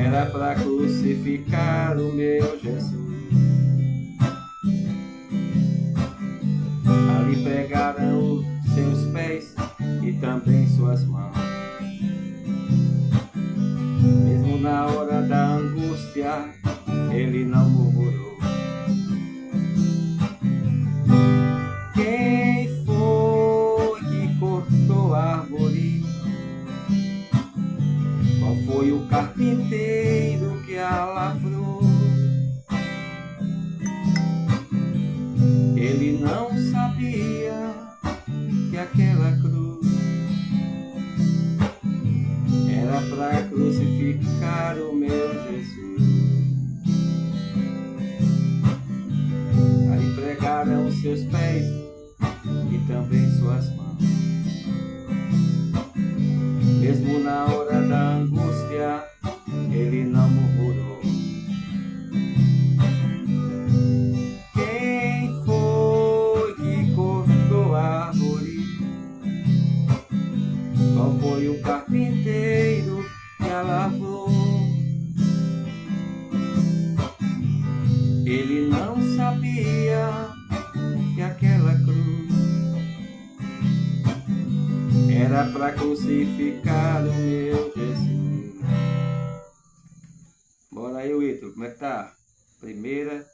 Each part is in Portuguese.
era para crucificar o meu Jesus. Ali pregaram seus pés e também suas mãos. Mesmo na hora da angústia, ele não murmurou. Quem foi que cortou a árvore? Qual foi o carpinteiro que a lavrou? Ele não sabia que aquela cruz era para crucificar o meu Jesus. Ali pregaram seus pés e também suas mãos. Mesmo na hora da angústia, ele não murmurou. Quem foi que cortou a árvore? Qual foi o carpinteiro que a lavrou? Ele não sabia que aquela cruz era para crucificar o meu Jesus. Bora aí, Ítalo, como é que tá? Primeira,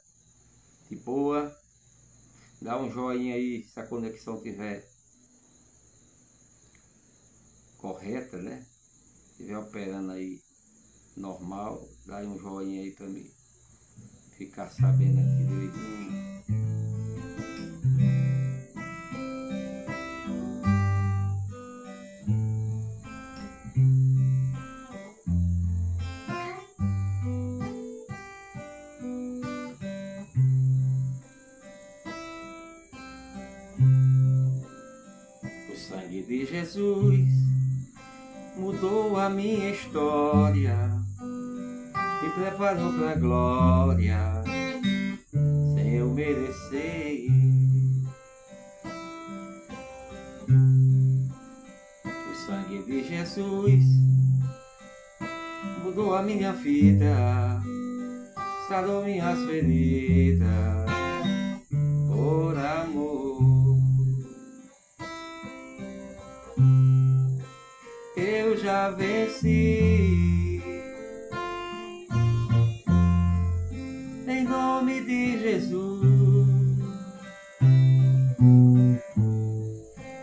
de boa. Dá um joinha aí se a conexão tiver correta, né? Se estiver operando aí normal, dá aí um joinha aí pra mim ficar sabendo aqui direitinho. O sangue de Jesus mudou a minha história, me preparou pra glória, sem eu merecer. O sangue de Jesus mudou a minha vida, sarou minhas feridas, por amor. Eu já venci, em nome de Jesus,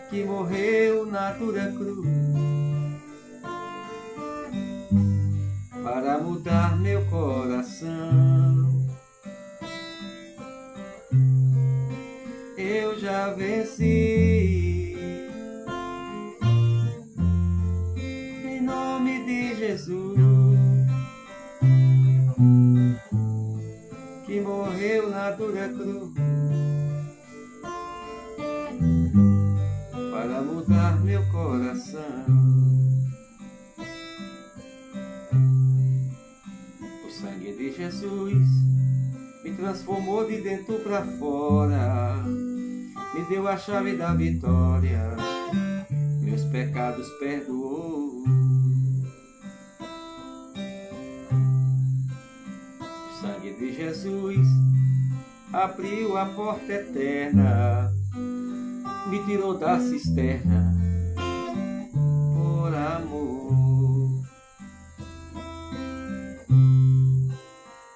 que morreu na dura cruz, para mudar meu coração. Eu já venci, em nome de Jesus, que morreu na dura cruz, para mudar meu coração. O sangue de Jesus me transformou de dentro para fora, me deu a chave da vitória, meus pecados perdoou. O sangue de Jesus abriu a porta eterna, me tirou da cisterna, por amor.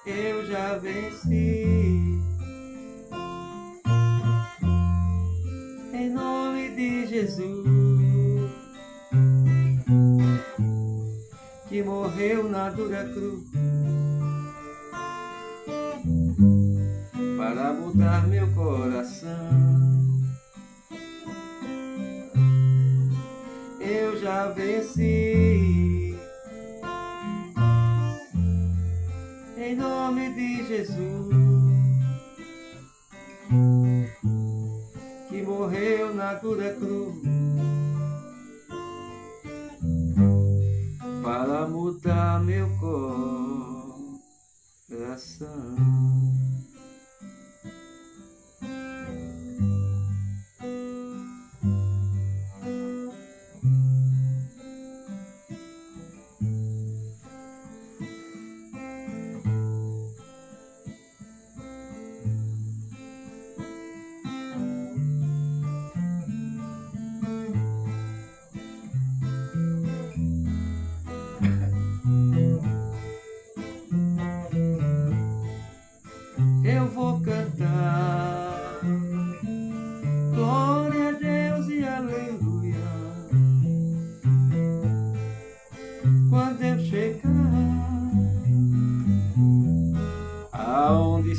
Eu já venci, em nome de Jesus, que morreu na dura cruz, para mudar meu coração. Eu já venci, em nome de Jesus, que morreu na dura cruz, para mudar meu coração.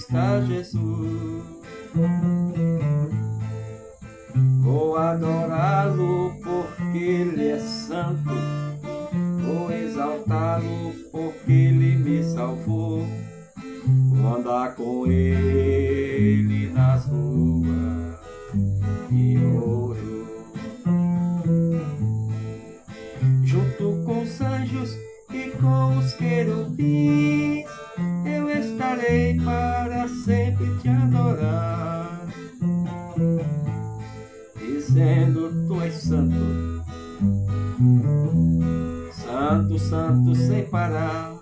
buscar Jesus. Vou adorá-lo porque Ele é santo. Vou exaltá-lo porque Ele me salvou. Vou andar com Ele nas ruas de ouro. Junto com os anjos e com os querubins, eu estarei para sempre te adorar, dizendo: tu és santo, santo, santo sem parar.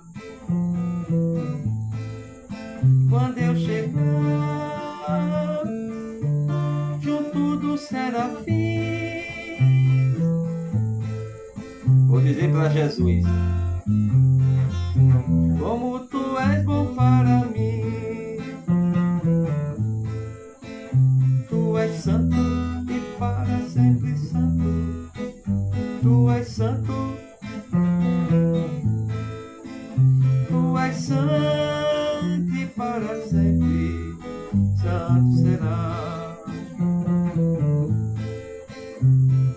Quando eu chegar junto do serafim, vou dizer para Jesus: como tu és bom para mim. Tu és santo e para sempre santo. Tu és santo. Tu és santo e para sempre santo será.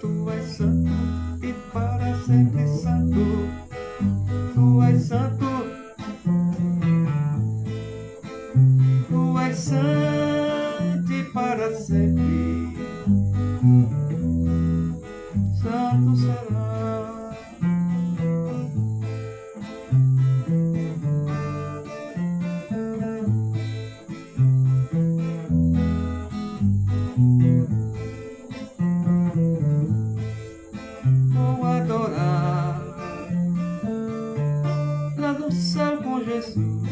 Tu és santo e para sempre santo. Tu és santo. Tu és santo e para sempre santo será. Vou adorar lá no céu com Jesus.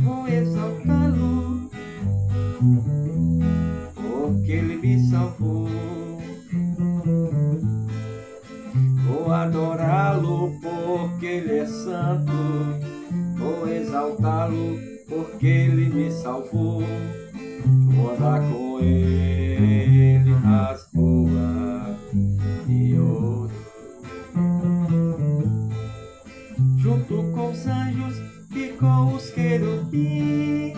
Vou exaltá-lo porque Ele me salvou. Vou adorá-lo porque Ele é santo. Vou exaltá-lo porque Ele me salvou. Vou andar com Ele nas ruas de ouro. Junto com os anjos e com os querubins,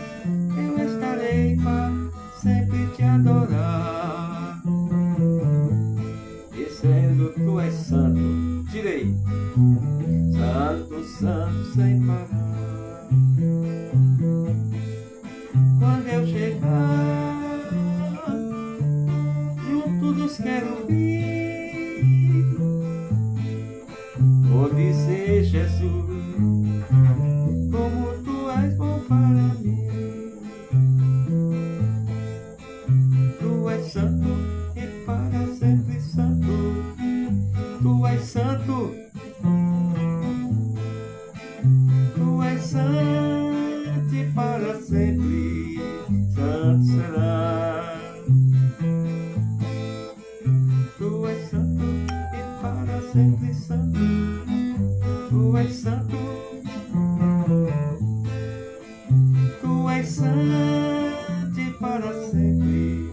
eu estarei para sempre te adorar, dizendo: tu és santo. Tirei. Santo, santo sem parar. Quando eu chegar junto dos querubins, vou dizer: Jesus, como tu és bom para mim. Tu és santo e para sempre santo. Tu és santo. Tu és santo e para sempre santo será. Tu és santo e para sempre santo. Tu és santo. Tu és santo e para sempre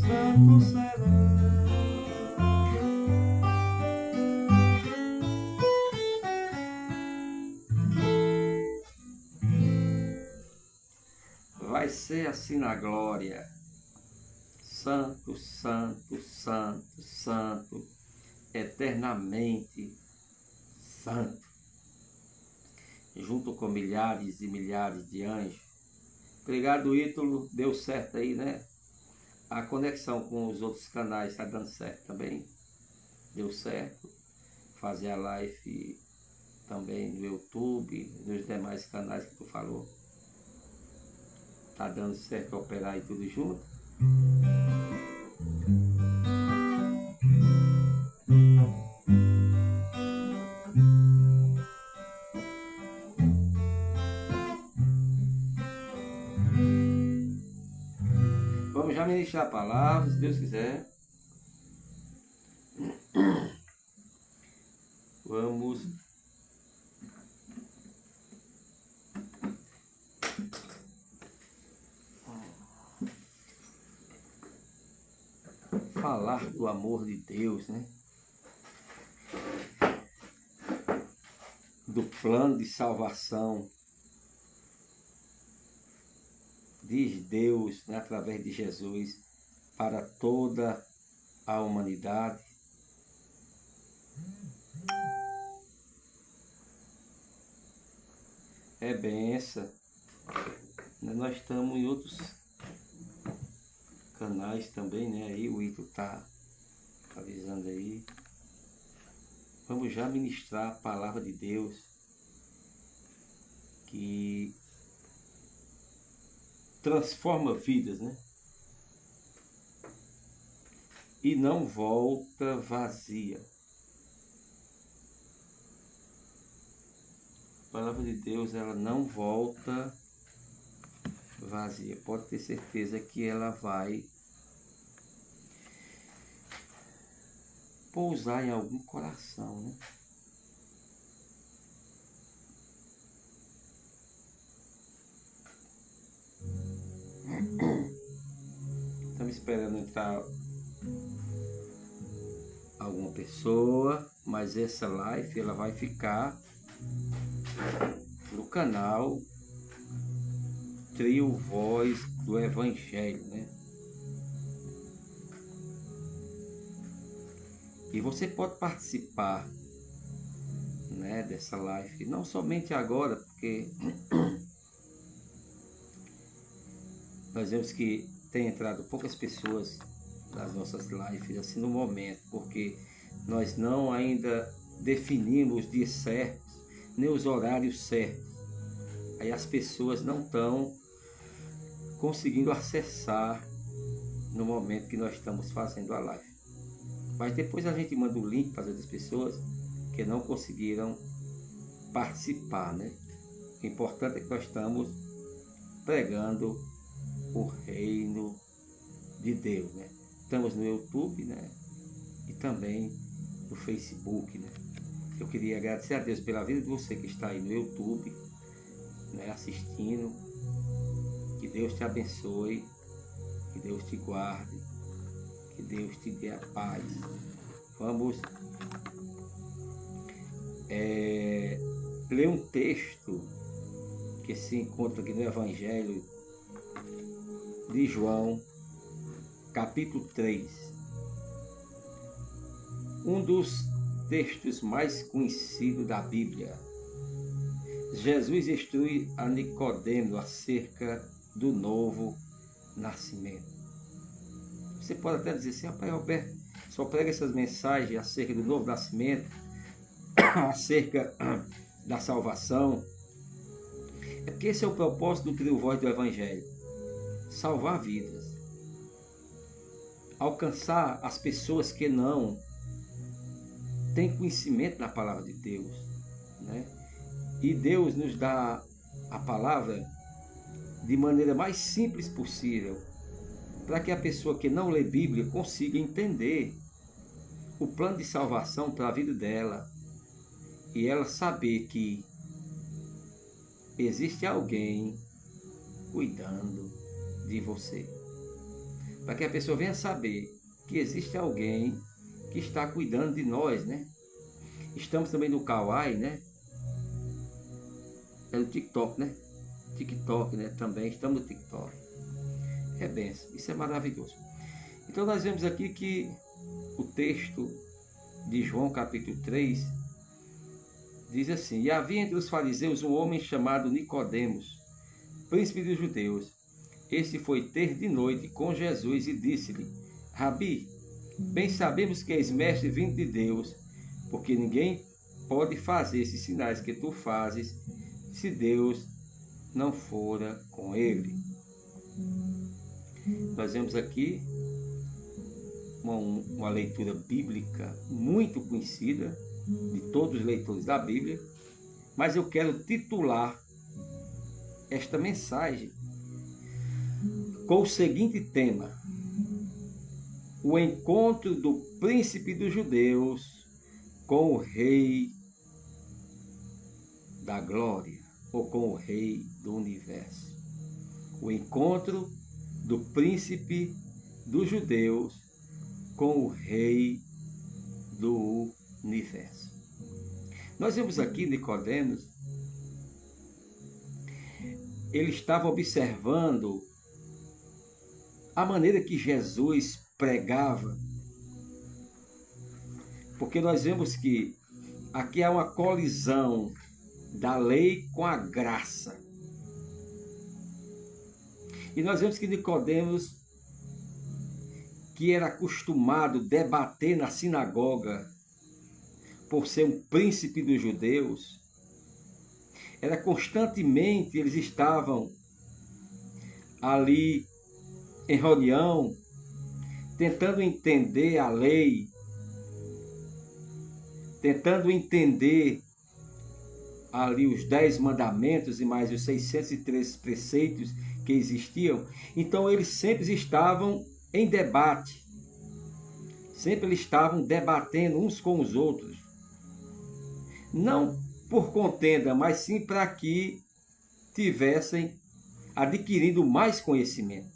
santo será. Vai ser assim na glória. Santo, santo, santo, santo, eternamente santo, junto com milhares e milhares de anjos. Obrigado, Ítalo, deu certo aí, né? A conexão com os outros canais está dando certo também, deu certo. Fazer a live também no YouTube, nos demais canais que tu falou, tá dando certo operar e tudo junto. Vamos já ministrar a palavra, se Deus quiser. Vamos falar do amor de Deus, né? do plano de salvação de Deus, né, através de Jesus, para toda a humanidade. É benção. Nós estamos em outros canais também, né? Aí o Ito tá avisando aí. Vamos já ministrar a palavra de Deus que transforma vidas, né? E não volta vazia. A palavra de Deus, ela não volta vazia. Pode ter certeza que ela vai pousar em algum coração, né? Estamos esperando entrar alguma pessoa, mas essa live ela vai ficar no canal Trio Voz do Evangelho, né? E você pode participar, né, dessa live, não somente agora, porque nós vemos que tem entrado poucas pessoas nas nossas lives, assim, no momento, porque nós não ainda definimos os dias certos, nem os horários certos. Aí as pessoas não estão conseguindo acessar no momento que nós estamos fazendo a live. Mas depois a gente manda o link para as outras pessoas que não conseguiram participar, né? O importante é que nós estamos pregando o reino de Deus, né? Estamos no YouTube, né? E também no Facebook, né? Eu queria agradecer a Deus pela vida de você que está aí no YouTube, né, assistindo. Que Deus te abençoe, que Deus te guarde, que Deus te dê a paz. Vamos ler um texto que se encontra aqui no Evangelho de João, capítulo 3. Um dos textos mais conhecidos da Bíblia. Jesus instrui a Nicodemo acerca do novo nascimento. Você pode até dizer assim, rapaz, Roberto, só prega essas mensagens acerca do novo nascimento, acerca da salvação. É porque esse é o propósito do Trio Voz do Evangelho. Salvar vidas. Alcançar as pessoas que não têm conhecimento da palavra de Deus, né? E Deus nos dá a palavra de maneira mais simples possível, para que a pessoa que não lê Bíblia consiga entender o plano de salvação para a vida dela, e ela saber que existe alguém cuidando de você. Para que a pessoa venha saber que existe alguém que está cuidando de nós, né? Estamos também no Kawaii, né? É no TikTok, né? TikTok, né? Também estamos no TikTok. É benção, isso é maravilhoso. Então nós vemos aqui que o texto de João capítulo 3 diz assim: E havia entre os fariseus um homem chamado Nicodemos, príncipe dos judeus. Este foi ter de noite com Jesus e disse-lhe: Rabi, bem sabemos que és mestre vindo de Deus, porque ninguém pode fazer esses sinais que tu fazes se Deus não fora com ele. Nós vemos aqui uma leitura bíblica muito conhecida de todos os leitores da Bíblia, mas eu quero titular esta mensagem com o seguinte tema: o encontro do príncipe dos judeus com o rei da glória, ou com o rei do universo. O encontro do príncipe dos judeus com o rei do universo. Nós vemos aqui Nicodemos, ele estava observando a maneira que Jesus pregava, porque nós vemos que aqui há uma colisão da lei com a graça. E nós vemos que Nicodemos, que era acostumado a debater na sinagoga, por ser um príncipe dos judeus, era constantemente, eles estavam ali em reunião, tentando entender a lei, tentando entender ali os 10 mandamentos e mais os 603 preceitos que existiam. Então eles sempre estavam em debate, sempre eles estavam debatendo uns com os outros, não por contenda, mas sim para que tivessem adquirindo mais conhecimento.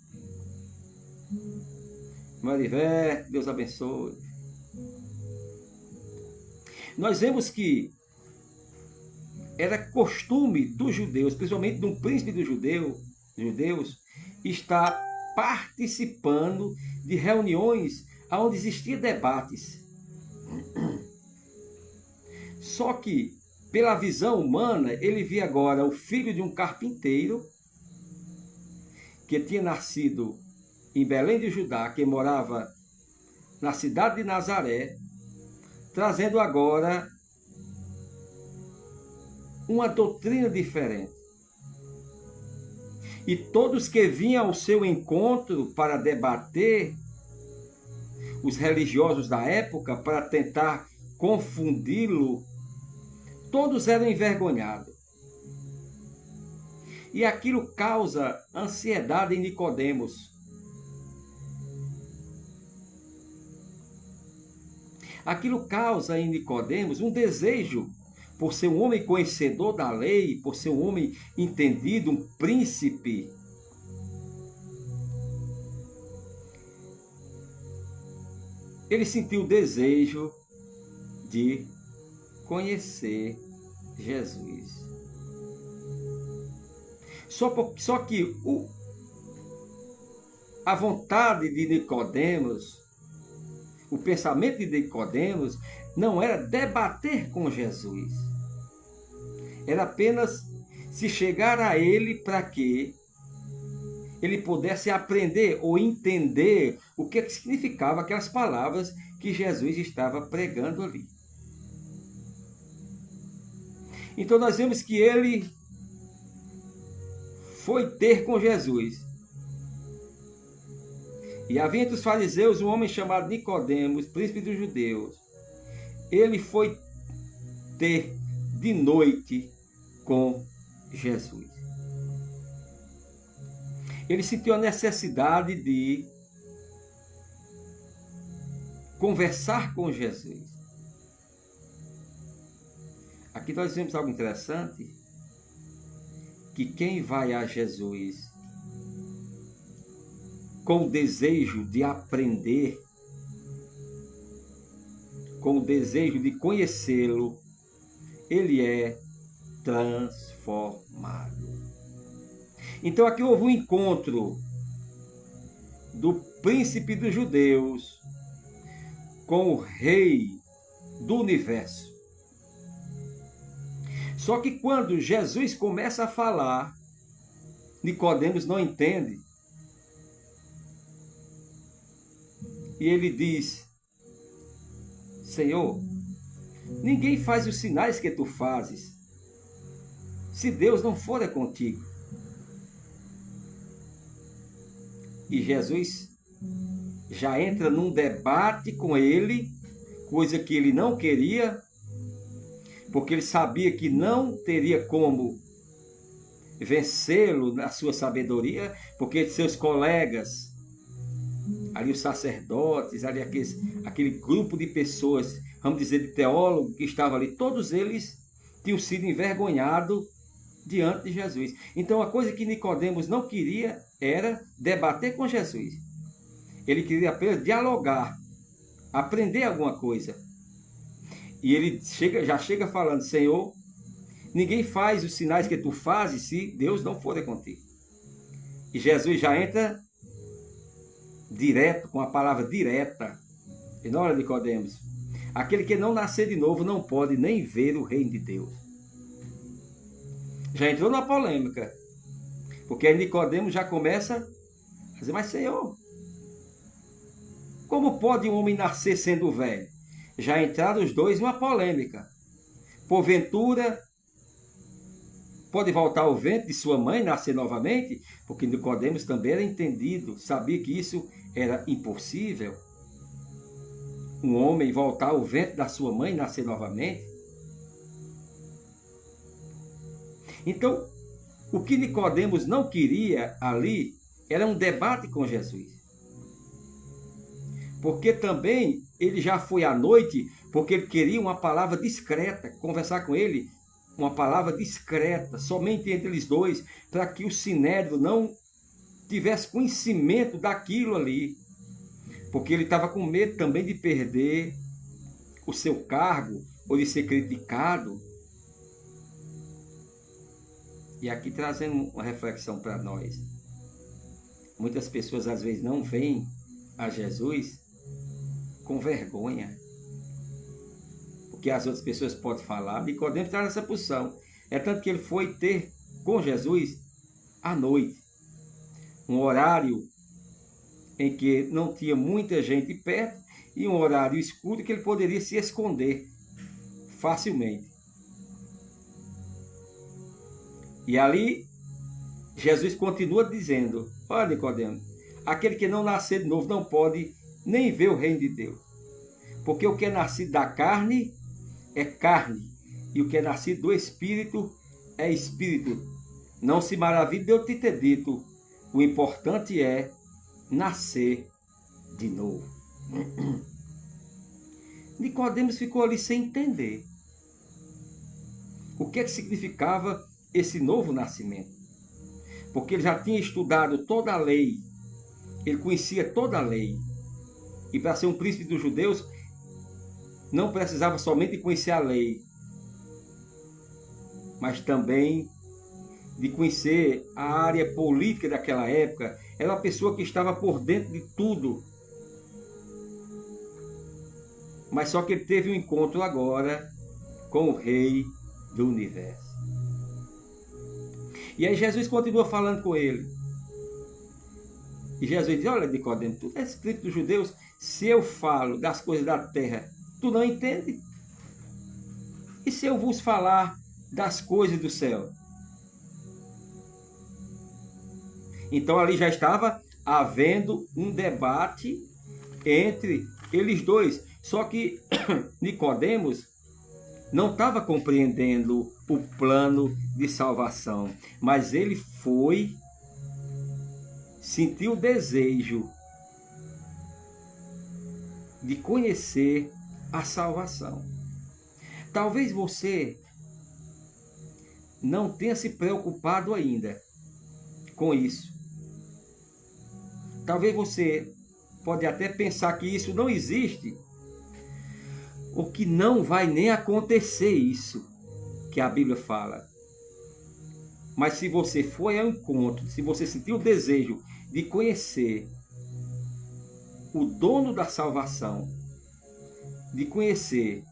Marivé, Deus abençoe. Nós vemos que era costume dos judeus, principalmente de um príncipe dos judeus, estar participando de reuniões onde existiam debates. Só que, pela visão humana, ele via agora o filho de um carpinteiro, que tinha nascido em Belém de Judá, que morava na cidade de Nazaré, trazendo agora uma doutrina diferente. E todos que vinham ao seu encontro para debater, os religiosos da época, para tentar confundi-lo, todos eram envergonhados. E aquilo causa ansiedade em Nicodemos. Aquilo causa em Nicodemos um desejo, por ser um homem conhecedor da lei, por ser um homem entendido, um príncipe. Ele sentiu o desejo de conhecer Jesus. Só que a vontade de Nicodemos, o pensamento de Nicodemos, não era debater com Jesus. Era apenas se chegar a ele para que ele pudesse aprender ou entender o que significava aquelas palavras que Jesus estava pregando ali. Então nós vemos que ele foi ter com Jesus. E havia entre os fariseus um homem chamado Nicodemos, príncipe dos judeus. Ele foi ter de noite com Jesus. Ele sentiu a necessidade de conversar com Jesus. Aqui nós vemos algo interessante, que quem vai a Jesus com o desejo de aprender, com o desejo de conhecê-lo, ele é transformado. Então aqui houve um encontro do príncipe dos judeus com o rei do universo. Só que quando Jesus começa a falar, Nicodemos não entende. E ele diz: Senhor, ninguém faz os sinais que tu fazes, se Deus não for contigo. E Jesus já entra num debate com ele, coisa que ele não queria, porque ele sabia que não teria como vencê-lo na sua sabedoria, porque seus colegas, ali os sacerdotes, ali aquele grupo de pessoas, vamos dizer, de teólogos que estavam ali, todos eles tinham sido envergonhados diante de Jesus. Então a coisa que Nicodemos não queria era debater com Jesus. Ele queria apenas dialogar, aprender alguma coisa. E ele já chega falando: Senhor, ninguém faz os sinais que tu fazes se Deus não for contigo. E Jesus já entra direto, com a palavra direta. E na hora de Nicodemos, aquele que não nascer de novo não pode nem ver o reino de Deus. Já entrou na polêmica. Porque aí Nicodemos já começa a dizer: mas Senhor, como pode um homem nascer sendo velho? Já entraram os dois numa polêmica. Porventura, pode voltar o ventre de sua mãe e nascer novamente? Porque Nicodemos também era entendido, sabia que isso era impossível. Um homem voltar ao ventre da sua mãe e nascer novamente? Então, o que Nicodemos não queria ali era um debate com Jesus. Porque também ele já foi à noite, porque ele queria uma palavra discreta, conversar com ele, uma palavra discreta, somente entre eles dois, para que o sinédrio não tivesse conhecimento daquilo ali. Porque ele estava com medo também de perder o seu cargo, ou de ser criticado. E aqui trazendo uma reflexão para nós. Muitas pessoas às vezes não veem a Jesus com vergonha. Porque as outras pessoas podem falar. Nicodemos está nessa posição. É tanto que ele foi ter com Jesus à noite. Um horário em que não tinha muita gente perto e um horário escuro que ele poderia se esconder facilmente. E ali, Jesus continua dizendo: olha, Nicodemos, aquele que não nascer de novo não pode nem ver o reino de Deus. Porque o que é nascido da carne é carne, e o que é nascido do Espírito é Espírito. Não se maravilhe de eu te ter dito, o importante é nascer de novo. Nicodemos ficou ali sem entender o que significava esse novo nascimento. Porque ele já tinha estudado toda a lei, ele conhecia toda a lei. E para ser um príncipe dos judeus, não precisava somente conhecer a lei, mas também de conhecer a área política daquela época. Era uma pessoa que estava por dentro de tudo. Mas só que ele teve um encontro agora com o Rei do Universo. E aí Jesus continua falando com ele. E Jesus diz: olha, Nicodemos, tu é escrito dos judeus, se eu falo das coisas da terra, tu não entende? E se eu vos falar das coisas do céu? Então ali já estava havendo um debate entre eles dois. Só que Nicodemos não estava compreendendo o plano de salvação, mas ele sentiu o desejo de conhecer a salvação. Talvez você não tenha se preocupado ainda com isso. Talvez você pode até pensar que isso não existe, ou que não vai nem acontecer isso que a Bíblia fala. Mas se você foi ao encontro, se você sentiu o desejo de conhecer o dono da salvação, de conhecer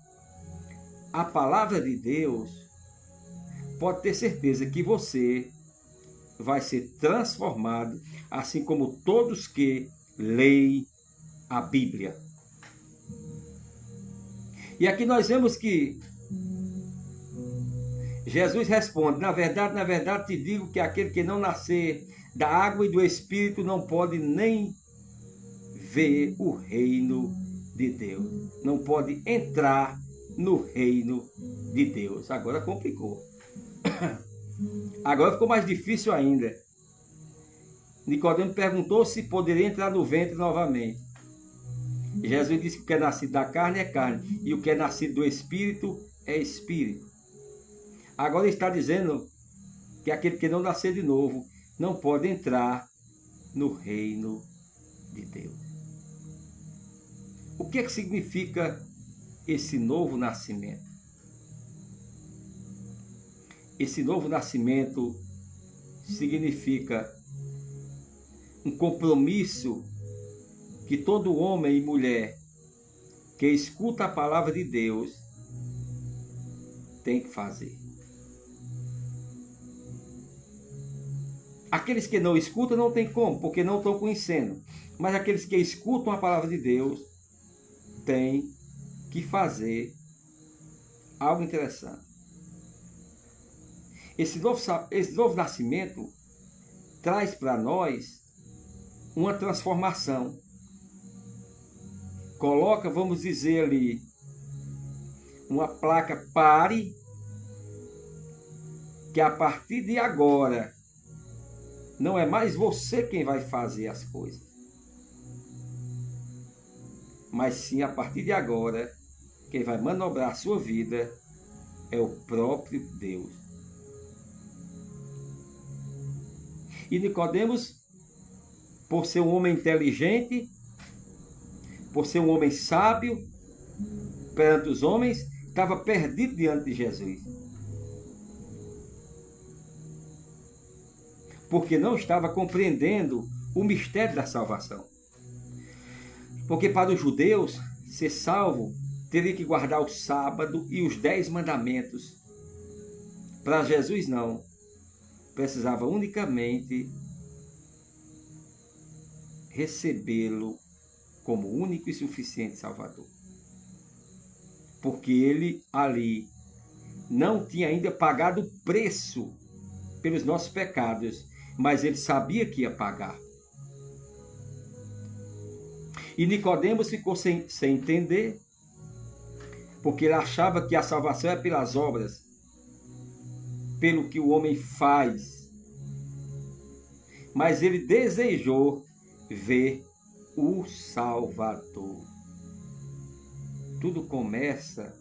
a palavra de Deus, pode ter certeza que você vai ser transformado, assim como todos que leem a Bíblia. E aqui nós vemos que Jesus responde: na verdade te digo que aquele que não nascer da água e do Espírito não pode nem ver o reino de Deus. Não pode entrar no reino de Deus. Agora complicou. Agora ficou mais difícil ainda. Nicodemo perguntou se poderia entrar no ventre novamente. Jesus disse que o que é nascido da carne é carne, e o que é nascido do Espírito é Espírito. Agora ele está dizendo que aquele que não nascer de novo não pode entrar no reino de Deus. O que é que significa esse novo nascimento. Esse novo nascimento significa um compromisso que todo homem e mulher que escuta a palavra de Deus tem que fazer. Aqueles que não escutam não tem como, porque não estão conhecendo. Mas aqueles que escutam a palavra de Deus têm que fazer algo interessante. Esse novo nascimento traz para nós uma transformação. Coloca, vamos dizer ali, uma placa pare, que a partir de agora não é mais você quem vai fazer as coisas, mas sim, a partir de agora, quem vai manobrar a sua vida é o próprio Deus. E Nicodemos, por ser um homem inteligente, por ser um homem sábio perante os homens, estava perdido diante de Jesus. Porque não estava compreendendo o mistério da salvação. Porque para os judeus, ser salvo teria que guardar o sábado e os 10 mandamentos. Para Jesus não. Precisava unicamente recebê-lo como único e suficiente Salvador. Porque ele ali não tinha ainda pagado o preço pelos nossos pecados, mas ele sabia que ia pagar. E Nicodemos ficou sem entender, porque ele achava que a salvação é pelas obras, pelo que o homem faz. Mas ele desejou ver o Salvador. Tudo começa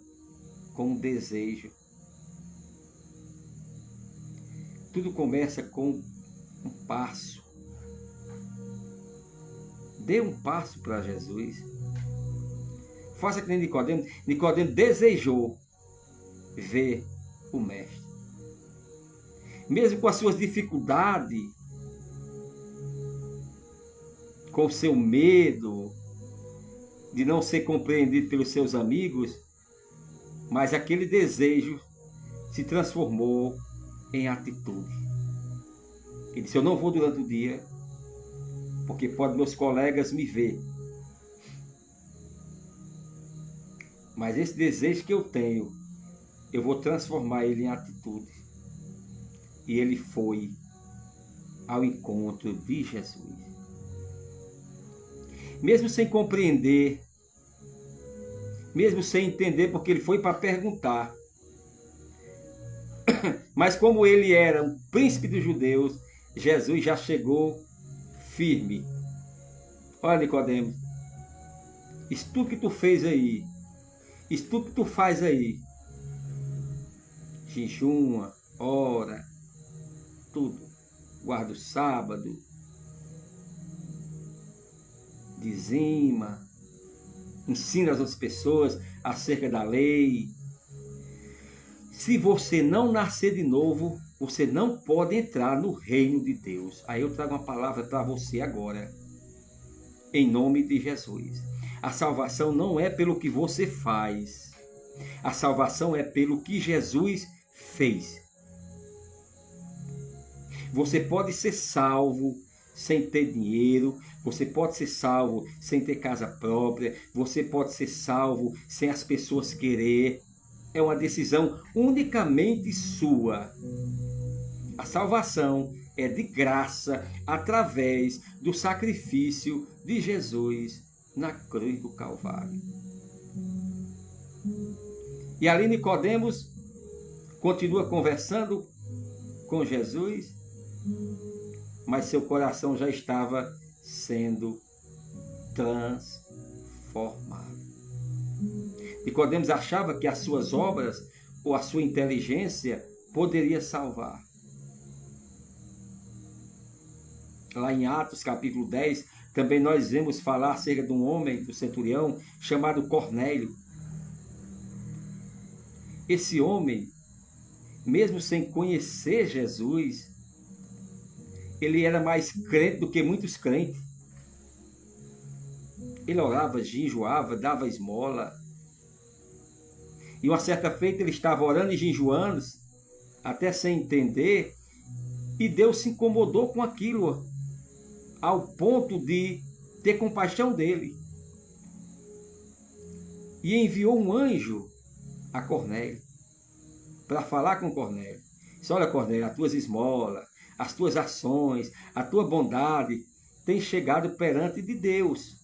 com um desejo. Tudo começa com um passo. Dê um passo para Jesus. Faça que nem Nicodemo. Nicodemo desejou ver o Mestre. Mesmo com as suas dificuldades, com o seu medo de não ser compreendido pelos seus amigos, mas aquele desejo se transformou em atitude. Ele disse: eu não vou durante o dia, porque pode meus colegas me ver. Mas esse desejo que eu tenho, eu vou transformar ele em atitude. E ele foi ao encontro de Jesus. Mesmo sem compreender, mesmo sem entender, porque ele foi para perguntar. Mas como ele era um príncipe dos judeus, Jesus já chegou firme. Olha, Nicodemo, isso tudo que tu fez aí, isso tudo que tu faz aí, jejuma, ora, tudo, guarda o sábado, dizima, ensina as outras pessoas acerca da lei. Se você não nascer de novo, você não pode entrar no reino de Deus. Aí eu trago uma palavra para você agora, em nome de Jesus. A salvação não é pelo que você faz. A salvação é pelo que Jesus fez. Você pode ser salvo sem ter dinheiro, você pode ser salvo sem ter casa própria, você pode ser salvo sem as pessoas querer. É uma decisão unicamente sua. A salvação é de graça através do sacrifício de Jesus na cruz do Calvário. E ali Nicodemos continua conversando com Jesus, mas seu coração já estava sendo transformado. Nicodemos achava que as suas obras ou a sua inteligência poderia salvar. Lá em Atos capítulo 10, também nós vemos falar acerca de um homem, do centurião, chamado Cornélio. esse homem, mesmo sem conhecer Jesus, ele era mais crente do que muitos crentes. Ele orava, jejuava, dava esmola. E uma certa feita ele estava orando e jejuando, até sem entender, e Deus se incomodou com aquilo, ao ponto de ter compaixão dele. E enviou um anjo a Cornélio, para falar com Cornélio. Disse: olha, Cornélio, as tuas esmolas, as tuas ações, a tua bondade tem chegado perante de Deus.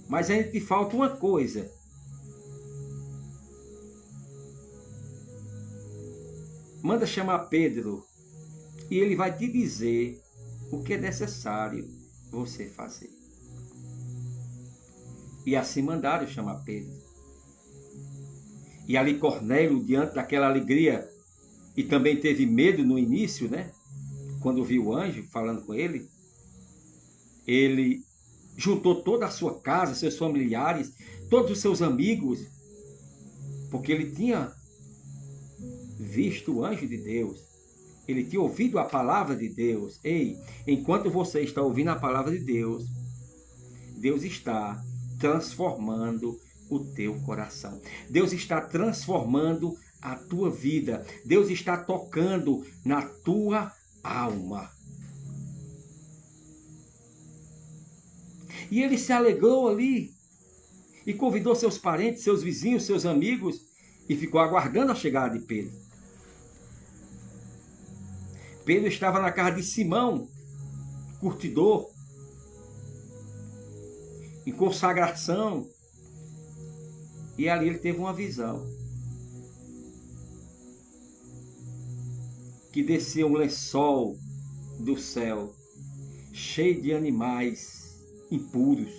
Mas ainda te falta uma coisa. Manda chamar Pedro e ele vai te dizer o que é necessário você fazer. E assim mandaram chamar Pedro. E ali Cornélio, diante daquela alegria, e também teve medo no início, né? Quando viu o anjo falando com ele, ele juntou toda a sua casa, seus familiares, todos os seus amigos, porque ele tinha visto o anjo de Deus, ele tinha ouvido a palavra de Deus. Ei, enquanto você está ouvindo a palavra de Deus, Deus está transformando o teu coração. Deus está transformando a tua vida. Deus está tocando na tua alma. E ele se alegrou ali e convidou seus parentes, seus vizinhos, seus amigos e ficou aguardando a chegada de Pedro. Pedro estava na casa de Simão, curtidor, em consagração, e ali ele teve uma visão. Que descia um lençol do céu, cheio de animais impuros.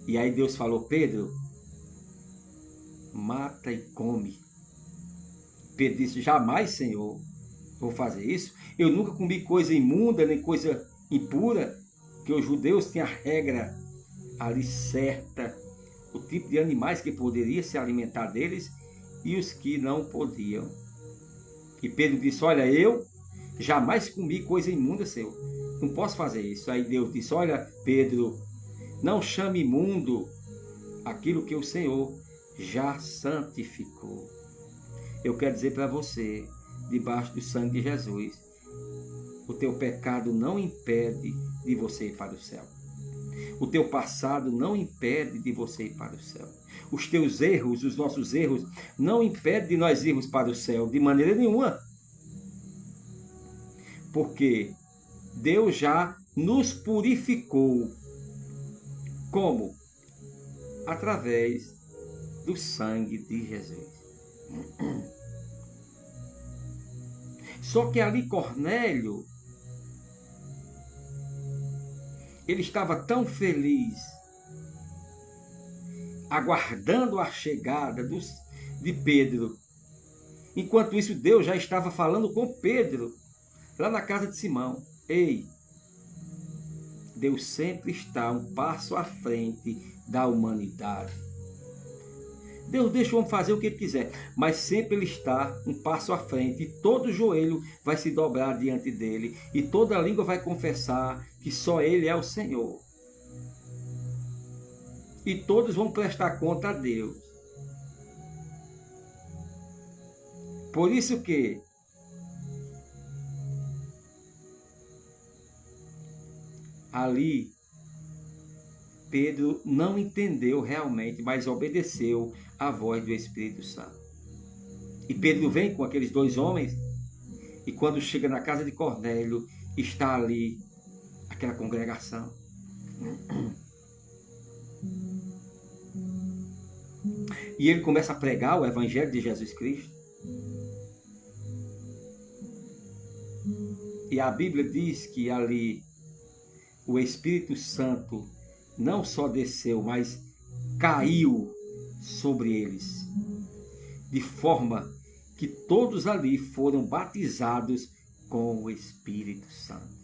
E aí Deus falou: Pedro, mata e come. Pedro disse: jamais, Senhor, vou fazer isso. Eu nunca comi coisa imunda, nem coisa impura, que os judeus têm a regra ali certa, o tipo de animais que poderia se alimentar deles e os que não podiam. E Pedro disse: olha, eu jamais comi coisa imunda, Senhor, não posso fazer isso. Aí Deus disse: olha, Pedro, não chame imundo aquilo que o Senhor já santificou. Eu quero dizer para você, debaixo do sangue de Jesus, o teu pecado não impede de você ir para o céu. O teu passado não impede de você ir para o céu. Os teus erros, os nossos erros, não impedem de nós irmos para o céu, de maneira nenhuma. Porque Deus já nos purificou. Como? Através do sangue de Jesus. Só que ali Cornélio, ele estava tão feliz, aguardando a chegada de Pedro. Enquanto isso, Deus já estava falando com Pedro, lá na casa de Simão. Ei, Deus sempre está um passo à frente da humanidade. Deus deixa o homem fazer o que ele quiser, mas sempre ele está um passo à frente, e todo joelho vai se dobrar diante dele, e toda língua vai confessar que só ele é o Senhor. E todos vão prestar conta a Deus. Por isso que ali Pedro não entendeu realmente, mas obedeceu à voz do Espírito Santo. E Pedro vem com aqueles dois homens, e quando chega na casa de Cornélio, está ali aquela congregação. E ele começa a pregar o Evangelho de Jesus Cristo. E a Bíblia diz que ali o Espírito Santo não só desceu, mas caiu sobre eles, de forma que todos ali foram batizados com o Espírito Santo.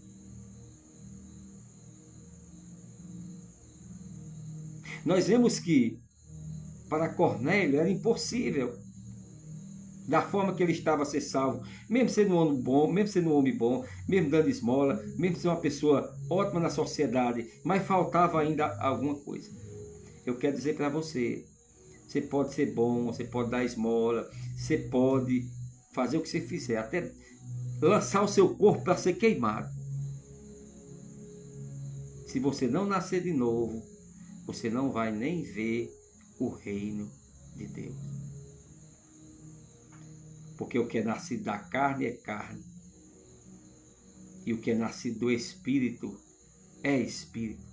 Nós vemos que para Cornélio era impossível. Da forma que ele estava a ser salvo, mesmo sendo um homem bom, mesmo dando esmola, mesmo sendo uma pessoa ótima na sociedade, mas faltava ainda alguma coisa. Eu quero dizer para você, você pode ser bom, você pode dar esmola, você pode fazer o que você fizer, até lançar o seu corpo para ser queimado. Se você não nascer de novo, você não vai nem ver o reino de Deus. Porque o que é nascido da carne é carne. E o que é nascido do Espírito é Espírito.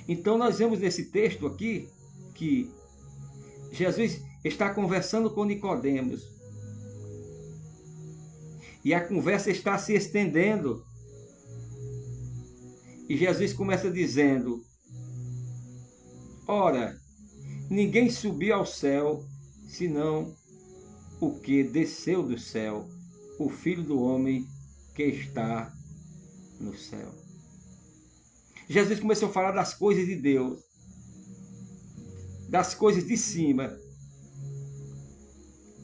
Então nós vemos nesse texto aqui que Jesus está conversando com Nicodemos. E a conversa está se estendendo. E Jesus começa dizendo: ora, ninguém subiu ao céu, senão o que desceu do céu, o Filho do Homem que está no céu. Jesus começou a falar das coisas de Deus, das coisas de cima.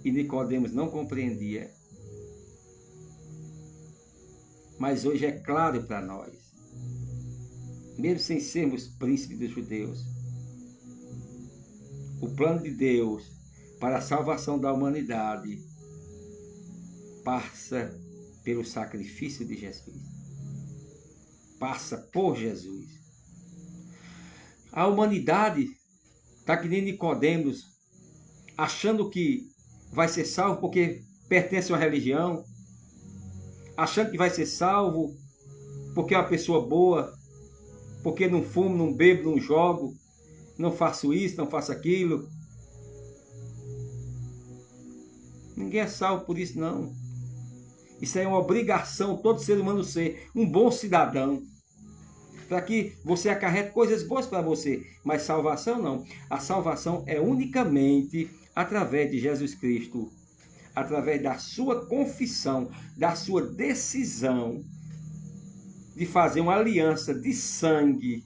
E Nicodemos não compreendia. Mas hoje é claro para nós, mesmo sem sermos príncipes dos judeus, o plano de Deus para a salvação da humanidade passa pelo sacrifício de Jesus. Passa por Jesus. A humanidade está que nem Nicodemos, achando que vai ser salvo porque pertence a uma religião, achando que vai ser salvo porque é uma pessoa boa, porque não fumo, não bebo, não jogo, não faço isso, não faço aquilo. Ninguém é salvo por isso, não. Isso é uma obrigação, todo ser humano ser um bom cidadão. Para que você acarrete coisas boas para você. Mas salvação não. A salvação é unicamente através de Jesus Cristo. Através da sua confissão, da sua decisão de fazer uma aliança de sangue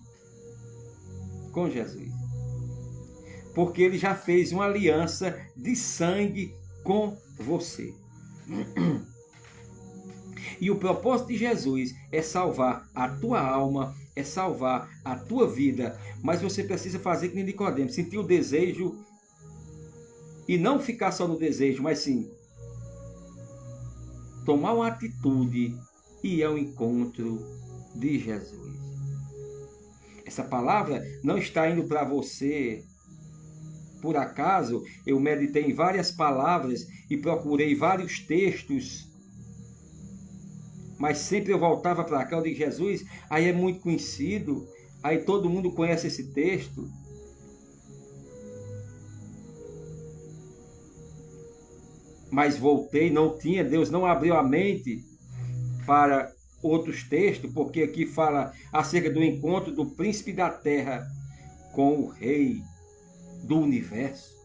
com Jesus. Porque ele já fez uma aliança de sangue com você. E o propósito de Jesus é salvar a tua alma, é salvar a tua vida. Mas você precisa fazer que nem Nicodemos, sentir o desejo e não ficar só no desejo, mas sim tomar uma atitude e ir ao encontro de Jesus. Essa palavra não está indo para você por acaso. Eu meditei em várias palavras e procurei vários textos, mas sempre eu voltava para cá, eu digo: Jesus, aí é muito conhecido, aí todo mundo conhece esse texto. Mas voltei, não tinha, Deus não abriu a mente para outros textos, porque aqui fala acerca do encontro do príncipe da terra com o rei do universo.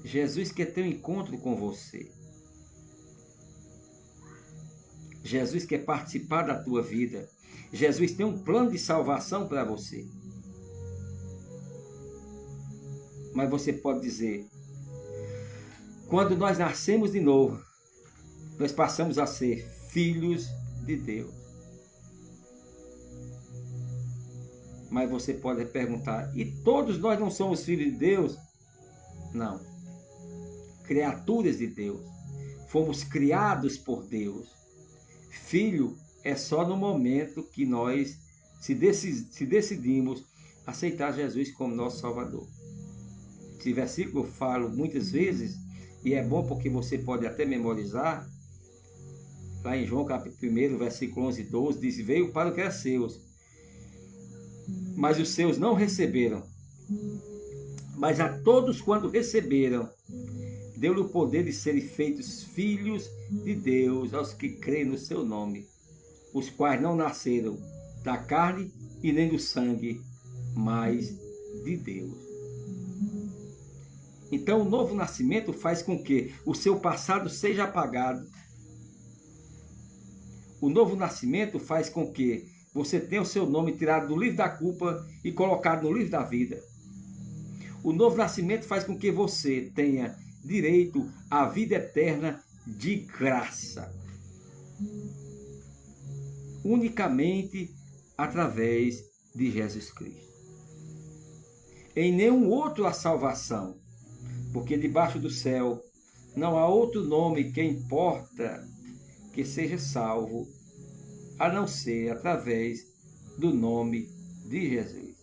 Jesus quer ter um encontro com você. Jesus quer participar da tua vida. Jesus tem um plano de salvação para você. Mas você pode dizer: quando nós nascemos de novo, nós passamos a ser filhos de Deus. Mas você pode perguntar: e todos nós não somos filhos de Deus? Não. Criaturas de Deus. Fomos criados por Deus. Filho é só no momento que nós se decidimos aceitar Jesus como nosso Salvador. Esse versículo eu falo muitas vezes, e é bom porque você pode até memorizar. Lá em João capítulo 1, versículo 11 e 12, diz: veio para o que era seus, mas os seus não receberam. Mas a todos quando receberam, deu-lhe o poder de serem feitos filhos de Deus, aos que creem no seu nome, os quais não nasceram da carne e nem do sangue, mas de Deus. Então o novo nascimento faz com que o seu passado seja apagado. O novo nascimento faz com que você tem o seu nome tirado do livro da culpa e colocado no livro da vida. O novo nascimento faz com que você tenha direito à vida eterna de graça. Unicamente através de Jesus Cristo. Em nenhum outro há salvação, porque debaixo do céu não há outro nome que importa que seja salvo, a não ser através do nome de Jesus.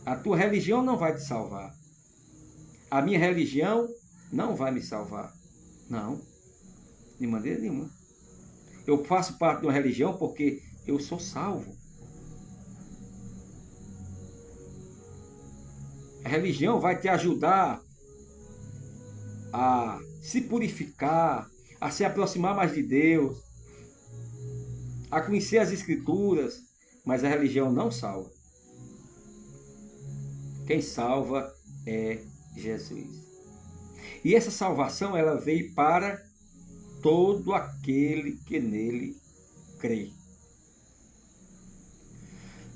A tua religião não vai te salvar. A minha religião não vai me salvar. Não, de maneira nenhuma. Eu faço parte de uma religião porque eu sou salvo. A religião vai te ajudar a se purificar, a se aproximar mais de Deus, a conhecer as Escrituras, mas a religião não salva. Quem salva é Jesus. E essa salvação ela veio para todo aquele que nele crê.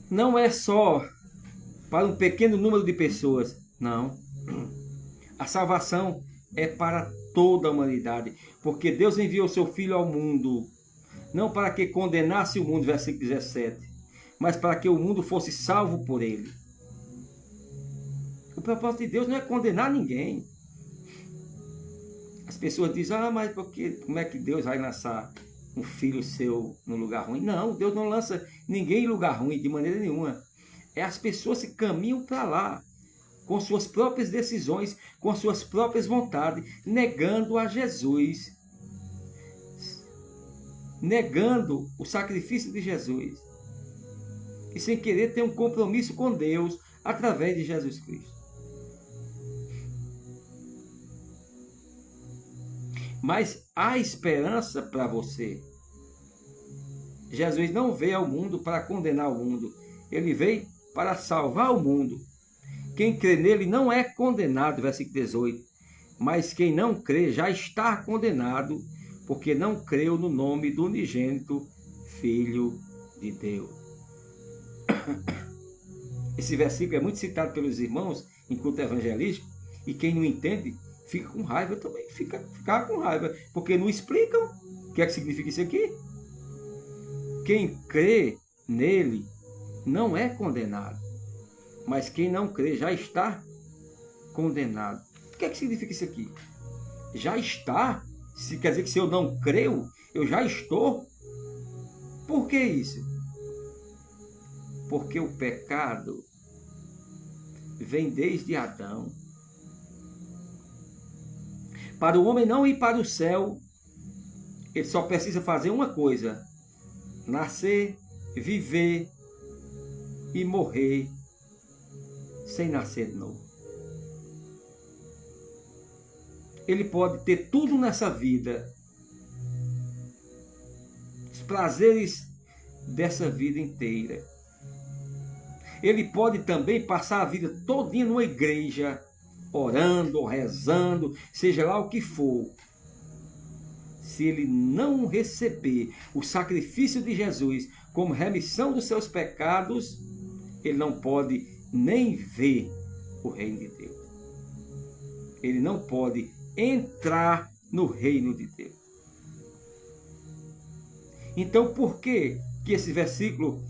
Não é só para um pequeno número de pessoas, não. A salvação é para toda a humanidade, porque Deus enviou seu Filho ao mundo, não para que condenasse o mundo, versículo 17, mas para que o mundo fosse salvo por ele. O propósito de Deus não é condenar ninguém. As pessoas dizem, mas como é que Deus vai lançar um filho seu no lugar ruim? Não, Deus não lança ninguém em lugar ruim de maneira nenhuma. É as pessoas que caminham para lá, com suas próprias decisões, com suas próprias vontades, negando a Jesus, negando o sacrifício de Jesus, e sem querer ter um compromisso com Deus através de Jesus Cristo. Mas há esperança para você. Jesus não veio ao mundo para condenar o mundo. Ele veio para salvar o mundo. Quem crê nele não é condenado, versículo 18. Mas quem não crê já está condenado, porque não creu no nome do unigênito Filho de Deus. Esse versículo é muito citado pelos irmãos em culto evangelístico, e quem não entende fica com raiva também, fica com raiva, porque não explicam o que é que significa isso aqui. Quem crê nele não é condenado, mas quem não crê já está condenado. O que é que significa isso aqui? Já está? Se quer dizer que se eu não creio, eu já estou? Por que isso? Porque o pecado vem desde Adão. Para o homem não ir para o céu, ele só precisa fazer uma coisa: nascer, viver e morrer sem nascer de novo. Ele pode ter tudo nessa vida, os prazeres dessa vida inteira. Ele pode também passar a vida todinha numa igreja, orando, rezando, seja lá o que for. Se ele não receber o sacrifício de Jesus como remissão dos seus pecados, ele não pode nem ver o reino de Deus. Ele não pode entrar no reino de Deus. Então, por que esse versículo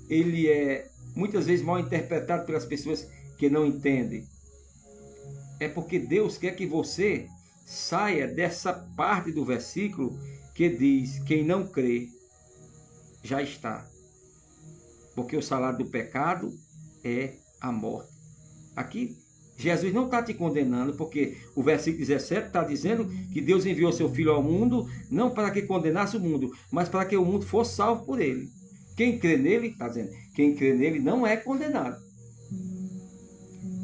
ele é muitas vezes mal interpretado pelas pessoas que não entendem? É porque Deus quer que você saia dessa parte do versículo que diz: quem não crê já está. Porque o salário do pecado é a morte. Aqui Jesus não está te condenando, porque o versículo 17 está dizendo que Deus enviou seu Filho ao mundo, não para que condenasse o mundo, mas para que o mundo fosse salvo por ele. Quem crê nele, está dizendo, quem crê nele não é condenado.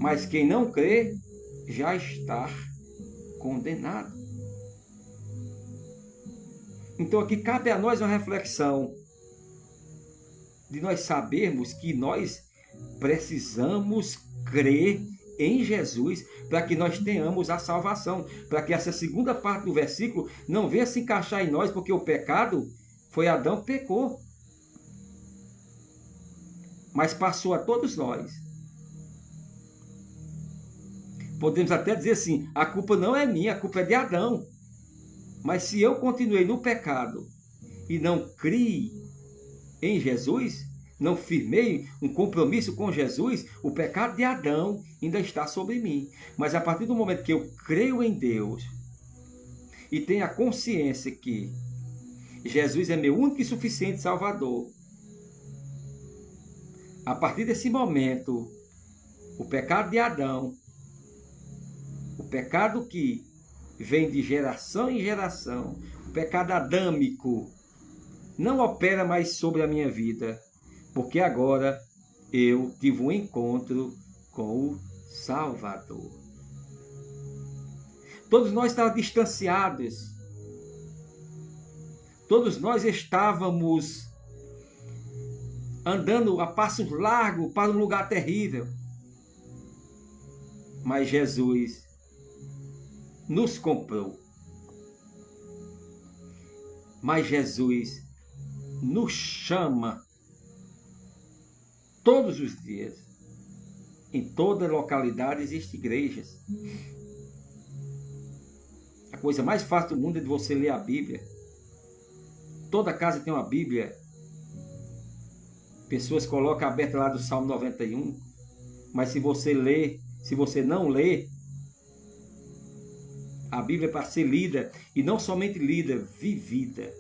Mas quem não crê, já está condenado. Então aqui cabe a nós uma reflexão, de nós sabermos que nós precisamos crer em Jesus para que nós tenhamos a salvação, para que essa segunda parte do versículo não venha se encaixar em nós, porque o pecado foi Adão que pecou. mas passou a todos nós. Podemos até dizer assim, a culpa não é minha, a culpa é de Adão. Mas se eu continuei no pecado e não criei em Jesus, não firmei um compromisso com Jesus, o pecado de Adão ainda está sobre mim. Mas a partir do momento que eu creio em Deus e tenho a consciência que Jesus é meu único e suficiente Salvador, a partir desse momento, o pecado de Adão, o pecado que vem de geração em geração, o pecado adâmico, não opera mais sobre a minha vida, porque agora eu tive um encontro com o Salvador. Todos nós estávamos distanciados, todos nós estávamos andando a passos largos para um lugar terrível. Mas Jesus nos comprou. Mas Jesus nos chama todos os dias. Em toda localidade existem igrejas. A coisa mais fácil do mundo é de você ler a Bíblia. Toda casa tem uma Bíblia. Pessoas colocam aberta lá do Salmo 91. Mas se você não lê, a Bíblia é para ser lida, e não somente lida, vivida.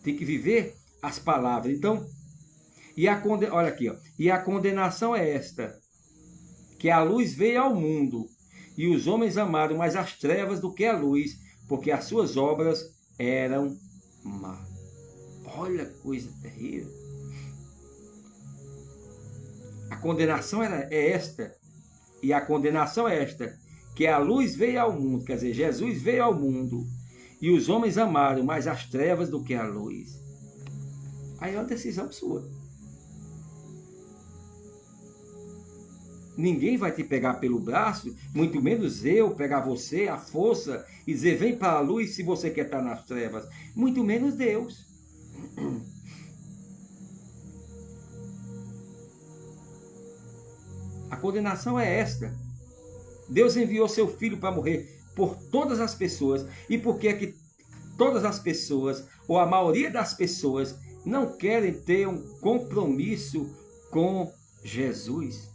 Tem que viver as palavras. Então, olha aqui, ó, e a condenação é esta, que a luz veio ao mundo, e os homens amaram mais as trevas do que a luz, porque as suas obras eram más. Olha que coisa terrível. A condenação é esta, e a condenação é esta, que a luz veio ao mundo, quer dizer, Jesus veio ao mundo, e os homens amaram mais as trevas do que a luz. Aí é uma decisão sua. Ninguém vai te pegar pelo braço, muito menos eu pegar você, a força, e dizer, vem para a luz se você quer estar nas trevas. Muito menos Deus. A condenação é esta. Deus enviou seu Filho para morrer por todas as pessoas. E por que é que todas as pessoas, ou a maioria das pessoas, não querem ter um compromisso com Jesus?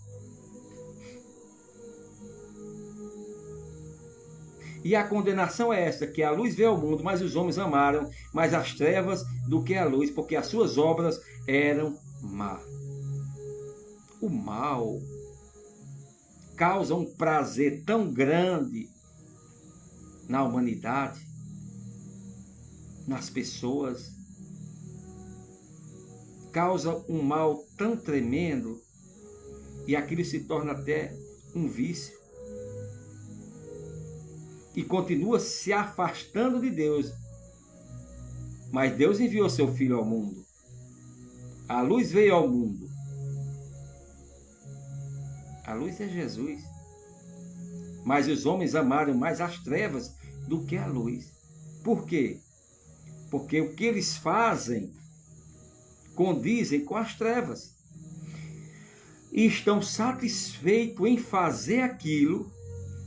E a condenação é esta, que a luz veio ao mundo, mas os homens amaram mais as trevas do que a luz, porque as suas obras eram más. O mal causa um prazer tão grande na humanidade, nas pessoas, causa um mal tão tremendo, e aquilo se torna até um vício, e continua se afastando de Deus. Mas Deus enviou seu Filho ao mundo, a luz veio ao mundo. A luz é Jesus. Mas os homens amaram mais as trevas do que a luz. Por quê? Porque o que eles fazem condizem com as trevas. E estão satisfeitos em fazer aquilo,